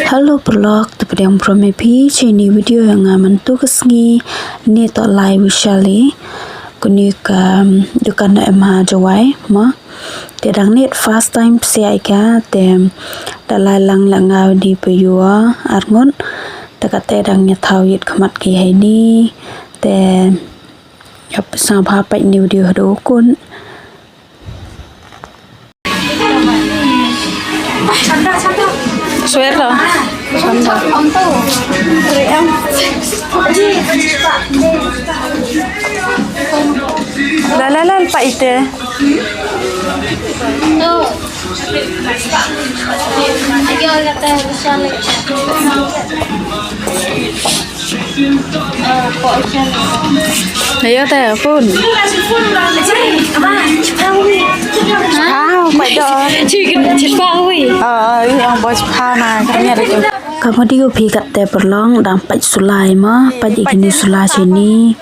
Halo perlok tapi yang promepi chini video yang aman tu kesngi ni to live shali kuni ka dukan emha jawai ma tedang net fast time siai ka tem dalai lang langau di peyua arngon takat tedang nya thawit khamat ki hai ni te yap sa bha pai ni video do kun swear lah Ông tu, rồi em la pak ite tu, lagi orang kata misalnya, kok misalnya, ayo teh pun phải đó chỉ bao nhiêu, yang bos phana kami ada tu kamu dia pi kat teh perlong dan pat sulai ma pat ikini sulai sini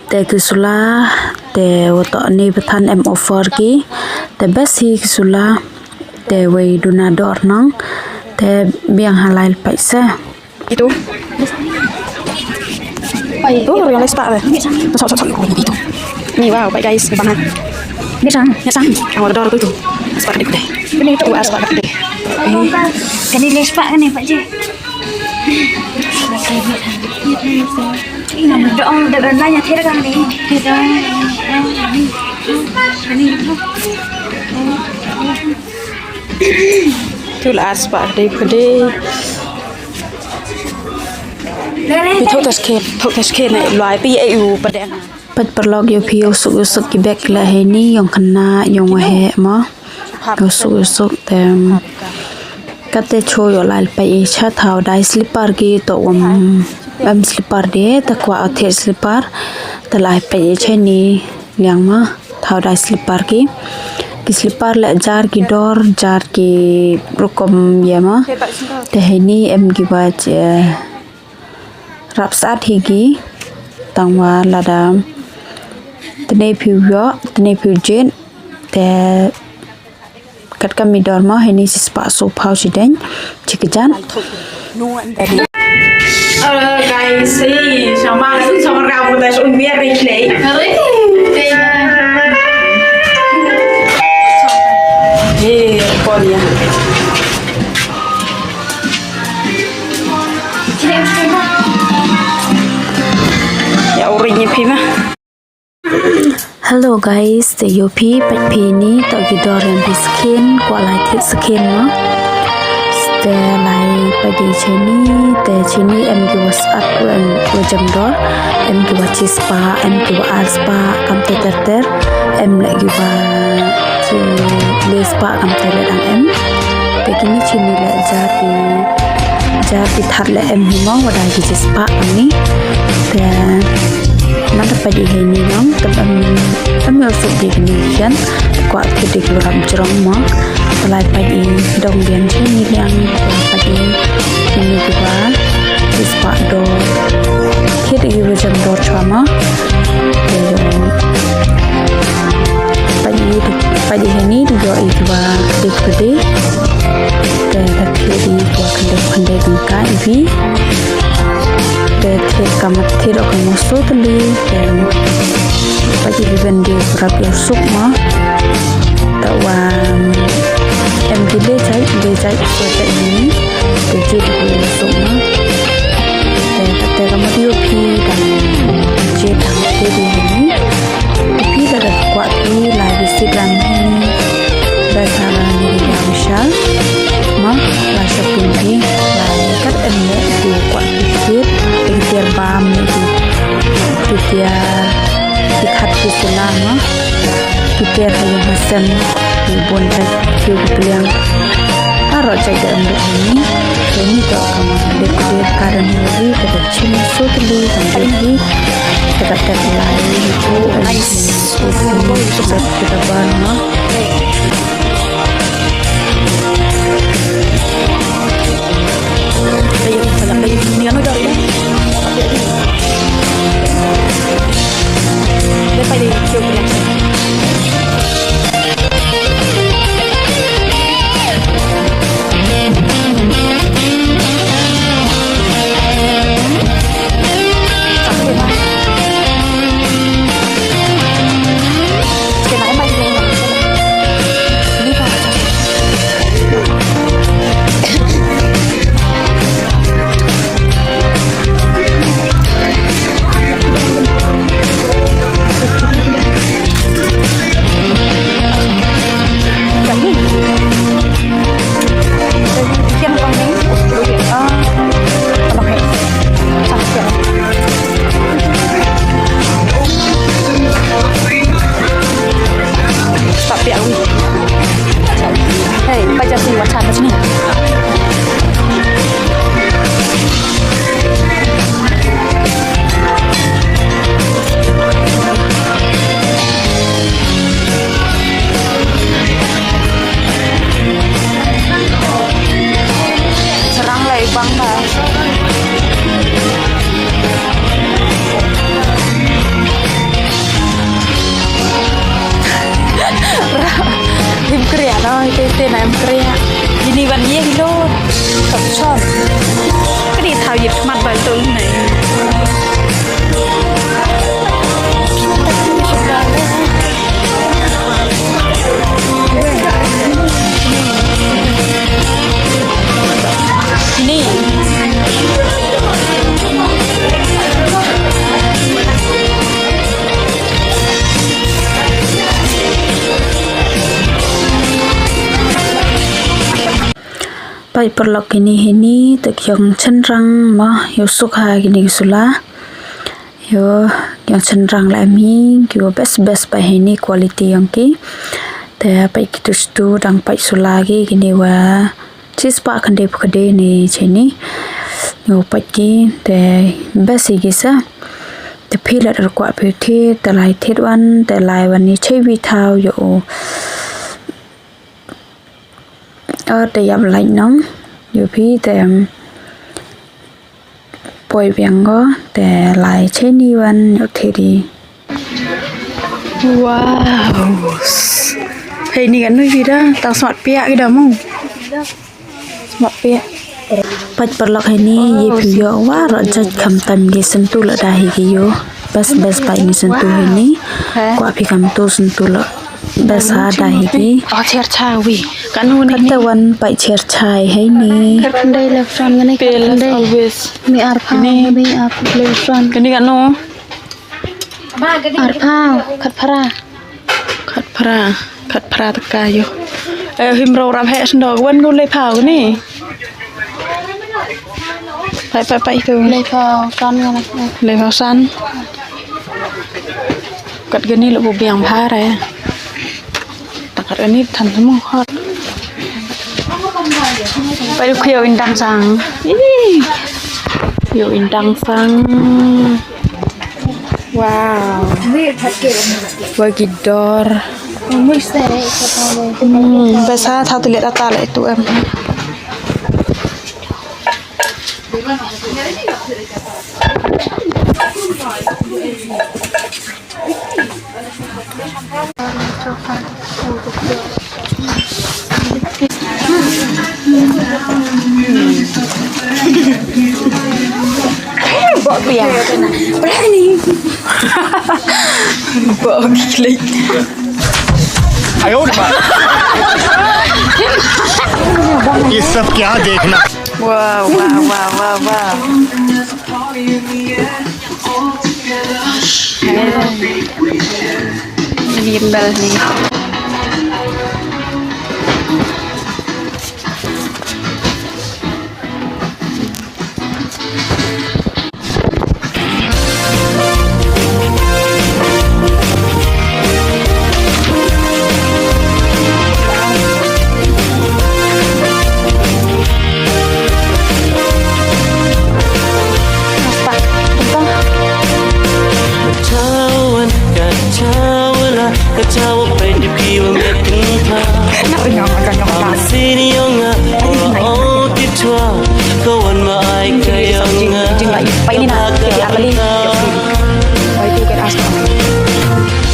teh ke sulai teh wato ni betan em offer ki teh best hi ke sulai teh wei donador nang teh biang halal paisa itu yang les pak deh sok itu ni wow baik guys banget ni sang awak dor tu sepak dek deh ini tu sepak dek kan ini lespak kan ni Pak Ji. Ini nama doa dan nanya tiada kan ni. Tiada. Ini tu lah sepak dek deh Thì thôi tas khen này loại pi EU pada yang pat perlog yo pi usuk ki bek la he ni yang kena yang he ma usuk tem kate cho yo lal pa e cha thau dai slipper ki to slipper de ta kwa athe slipper ta lai pa e che ni liang ma thau dai slipper ki slipper la jar ki dor jar ki rukom ya ma te he ni em ki ba rap saat higi tangwa lada tene piu jen te kat kami dorma heni sispa so pau sideng cikejan guys see sama rau das un biar replay polia Hello guys, the Yopi pat ni to gidoran di skin kualai thit skin ma. Ste lai padi chini em ki was up and wajam dor em ki wa chispa em ki wa arspa kam ter em lagi ba ci lespa kam ter dang em. Te kini chini la jati thar la em himong wadai ki chispa ni. Te nada padi ini nong tapi usuk di Indonesian kuat kita keluar jerong ma selai padi dong dian sini yang padi ini juga ispak do kita juga jam do cuma padi ini juga juga gede dan kiri kuat kendek kan ibi Ted kamat tidak kamu sotli dan pagi bendi berapa sukma tawan em gile cai sota ini jadi dia sukma dan kata kamu diopi dan jadi jadi ini tapi dah kuat ni lagi sedang ini bersama ni yang misal mah rasa tinggi lagi kat emnya tu kuat pikir tiar bam itu tiar dikat di selama tiar yang hasan ibun tak yang taruh jaga untuk ini tak kamu dekor karena ini kita cuma sotli sampai ini kita terlai itu kita bangun ini anu dah ya. Lepas ni cuba pai perlok ini tak yang cenderang mah yo suka gini sula yo yang cenderang lah mi yo best pai ini quality yang ki te pai kitu stu dang pai sula gini wa cheese pa kande ni cheni yo pai ki te best gisa te phila dar kwa phe the te lai thet wan te lai wan ni chei vi thao yo te yam lai nong yo phi te poi biang go te lai chei ni wan yo the di wow hey ni kan nuôi đó tao smart pia cái đó mong smart pia pai perlok ini ye pio wa rajat kham tam ge sentu la dahi ge yo bas pai ni sentu ini ko api kam to sentu la bas ha dahi ge cher cha wi kanu ni katawan pai cher chai hai ni dai la fran ngane dai always mi ar pha mi ar le fran kani kanu ar pha khat phra ta ka yo him ro ram he sndo wan go le phao ni pai tu le phao san ngane le phao san kat gani lo biang pha ra takat ini than mo hot pai du khio in dang sang yo in dang sang wow wagidor muy sere Besa thao tu lihat data lại tụi em bỏ biển berani bỏ klik आयो ये सब क्या देखना wow wow wow wow wow gimbal nih ketawa pai di piwa mekentah am sini yonga oh kitwa kawan mai kayanga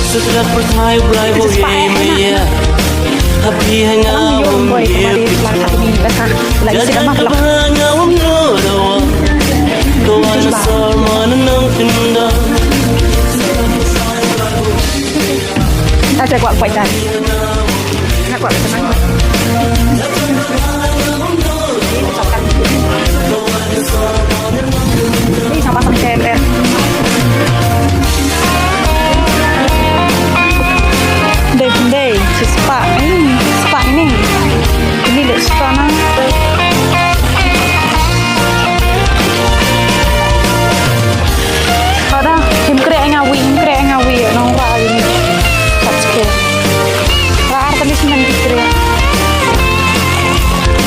setelah pertai berai boye maya happy hangau jadi kebangau norawa kawan sarman nang tinda ada kuat dan nak kuat tenang ini sama sampai deh si spa ini lihat sana ada kim kre ngawi nong ra ini rar tanis man dikre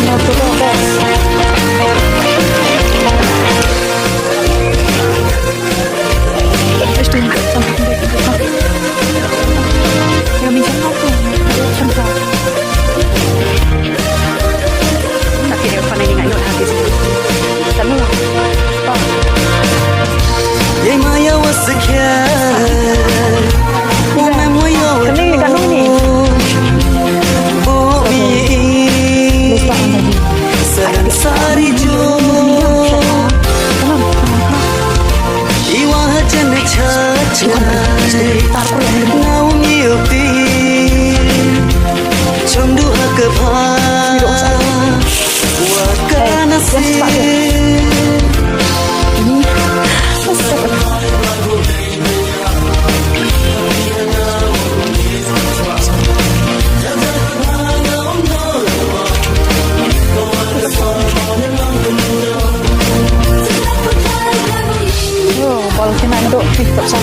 no to bes estoy ya mi jangan aku sampai tapi dia paling ingat yo habis kamu ye maya waskya kening kan ni sari jo iwa hajan cha ngau nhiều ti trong du ke pha wa kana si Tập xong.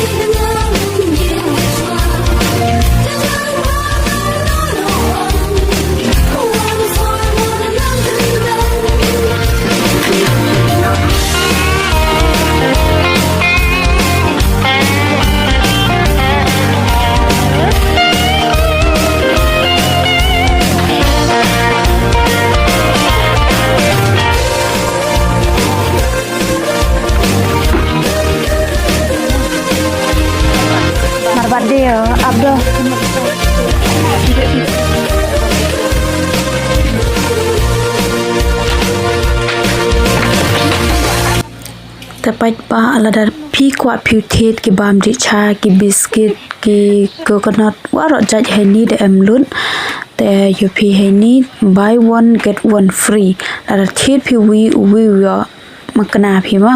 Marbat dia, Abdul.แต่ไปป้าอะไรดาพี่กว่าผิวเทศกีบามดิชากีบิสกิตกีโกโกนัทว่าเราจัดให้นี่เดมลุ้นแต่อยู่พี่ให้นี่ buy one get one free แล้วเทศพี่วิวมักนาพี่มา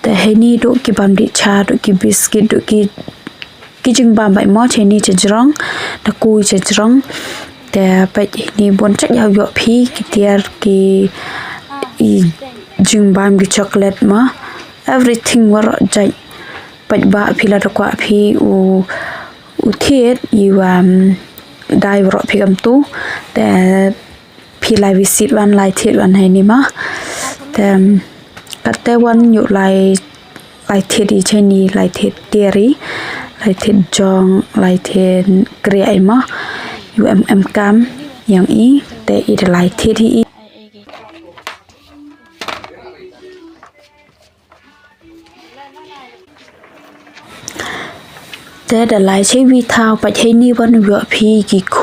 แต่ให้นี่ดูกีบามดิชาดูกีบิสกิตดูกีจึงบามใบมอให้นี่จะจร้องตะกุยจะจร้องแต่ไปนี่บนจักยาวพี่กีเตียร์กีจึงบามกีช็อกโกแลตมาeverything ว่าเราใจปัจจุบันพี่ละตะกว่าพี่อุเทศอยู่ได้ว่าพี่กำตู้แต่พี่ไลวิสิตวันไลเทศวันให้นี่มาแต่กัแต่วันอยู่ไลเทศดีใช่นี่ไลเทศเตียรีไลเทศจองไลเทศเกรียมาอยู่กัมอย่างอีแต่อีไลเทศที่แต่เดลายใช้วิธาไปใช้นี่วันเวพี่กี่โค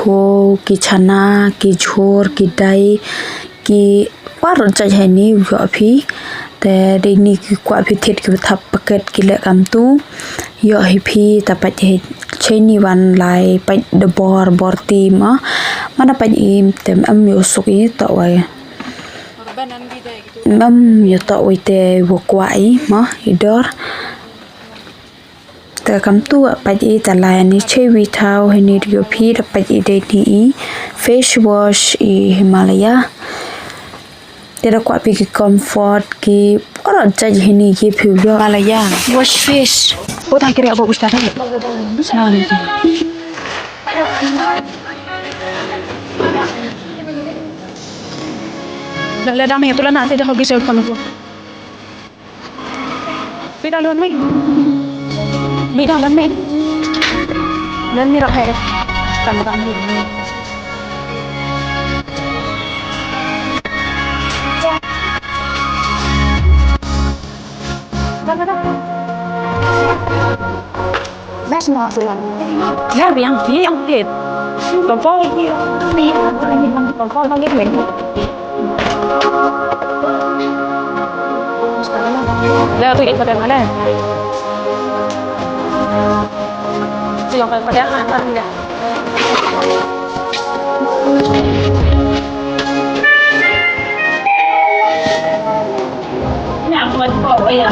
กี่ชนะกี่โชร์กี่ไดกี่ว่าเราจะใช้นี่เวพี่แต่เดนี่กี่กว่าพิเศษกี่ทับปากเกตกี่เล็กอันตู้เยอะให้พี่แต่ไปใช้นี่วันไลไปเดบอร์ทีมมันไปอิมแต่มีอุสุกิต่อไว้มีต่อไว้แต่บวกไว้มาอีดอร์แต่คำตัวไปอีแต่ลายนี้ใช้วิธีให้นิยมพี่แต่ไปอีเดนี่ face wash อีฮิมาลายาแต่เรากว่าพี่คอมฟอร์ตกี่ว่าเราจะให้นี่กี่ผิวฮิมาลายา Wash face. Oh, tak kira apa ustaz tadi. Salah itu. Dah dah mai tu lah nak saya dah pergi saya kalau tu. Beda luan mai. Beda luan mai. Luan ni rak hai. Kan ni. Dah. Best not rồi. Là vì ăn phí ăn thịt. Còn phôi. Còn phôi không biết mình. Giờ tôi có nói này. Tôi dùng cái ăn ăn nè. Nào mình bỏ bây giờ.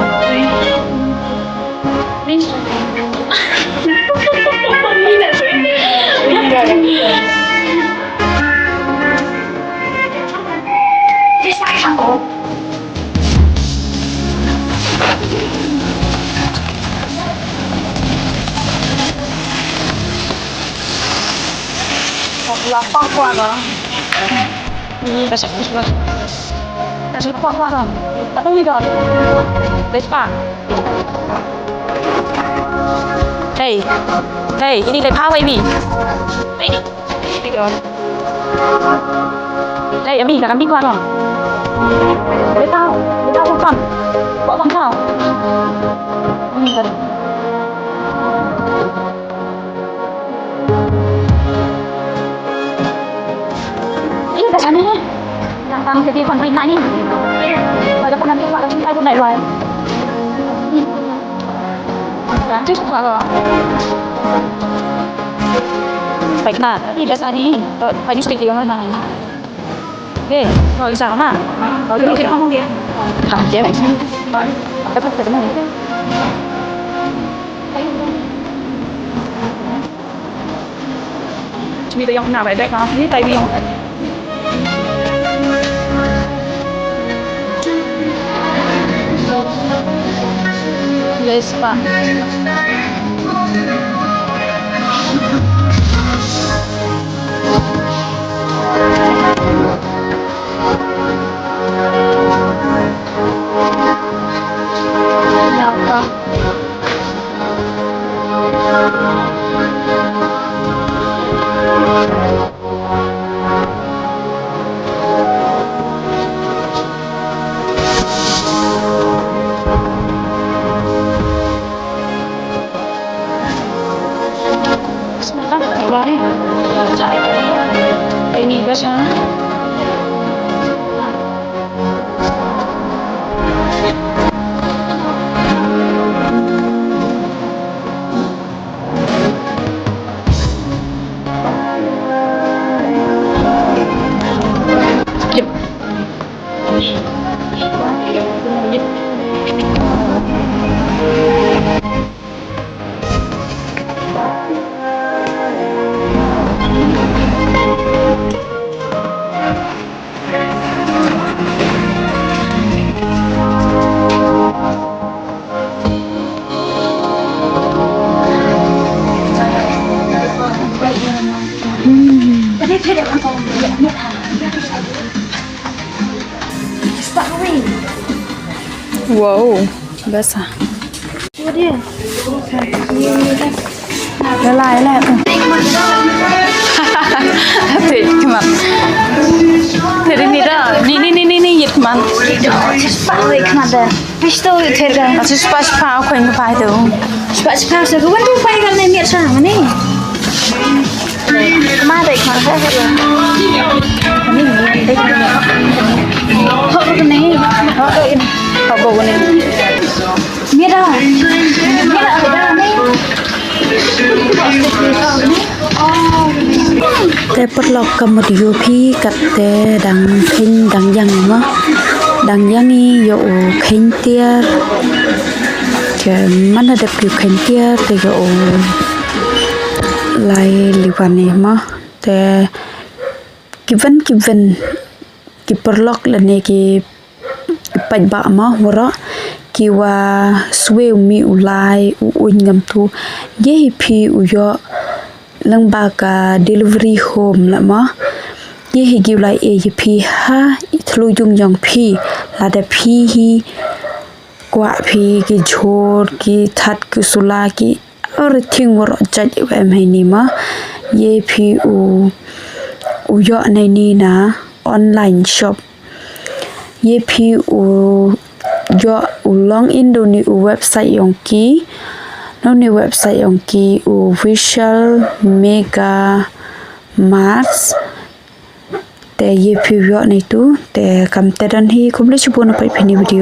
Là khoan qua rồi. Ta sẽ khoan qua rồi. Ta không đi rồi. Đấy bạn. Hey, ini dari power ini. Ini kan. Hey, Ami, nak ambil kuat tak? Dia tahu kan? Bawa bang tahu. Ini kan. Ini kat sana ni. Yang tahu jadi konflik ni. Ada pun nanti kalau kita pun naik luar. Chứ không phải rồi. Phải là đi ra xa đi. Phải đi speak tiếng này. Ok, rồi sao hả? Rồi đi trên không đi. Hả, chế bạn. Cái bắt cái này. Chúng mình dùng nào vậy đấy không? Đi tay đi không? guys pa. Ini guys ya. Wow, basah.ละลายแล้วเผ็ดขมันเผ็ดนิดอ่ะนี่หยิบมัน Pak knada. Pisto terga. เอาชิสปาชพาวคนก็ไปดู Cepat cepat saya kan tu pai kan niat sana ni. Ma dai kan saya. Ni dai kan. Hok ni. Hok ini. เขาบอกว่านี่ Mira. Mira ada ni. แต่ปลดล็อกกำมดอยู่พี่กับแต่ดังเข่งดังยังมะดังยังนี่อยู่เข่งเตี้ยแกมันada piuเข่งเตี้ยแต่อยู่ไล่ลิวันนี่มะแต่given kiปลดล็อกแล้วนี่kiปัจบะมะวะkiว่าสเวลมีอุไลอุญงำทูเยพีอุยอลังบากา delivery home ละมะเยฮิกิวไลเอเยพีฮะทะลุยุงยองพีลาดะพีฮีกว่าพีกิโชดกิทัดกิสุลากิ everything วรจัดอยู่แอมให้นี่มะเยพีอุยอในนี้นะ online shop เยพีอุยอลองอินดูนี่เว็บไซต์ยองกีแล้วในเว็บไซต์ยองกีVisual Mega Mart แต่เยพิวในตู้แต่คำเตือนที่คุณผู้ชมไปพินิจวิดีโอ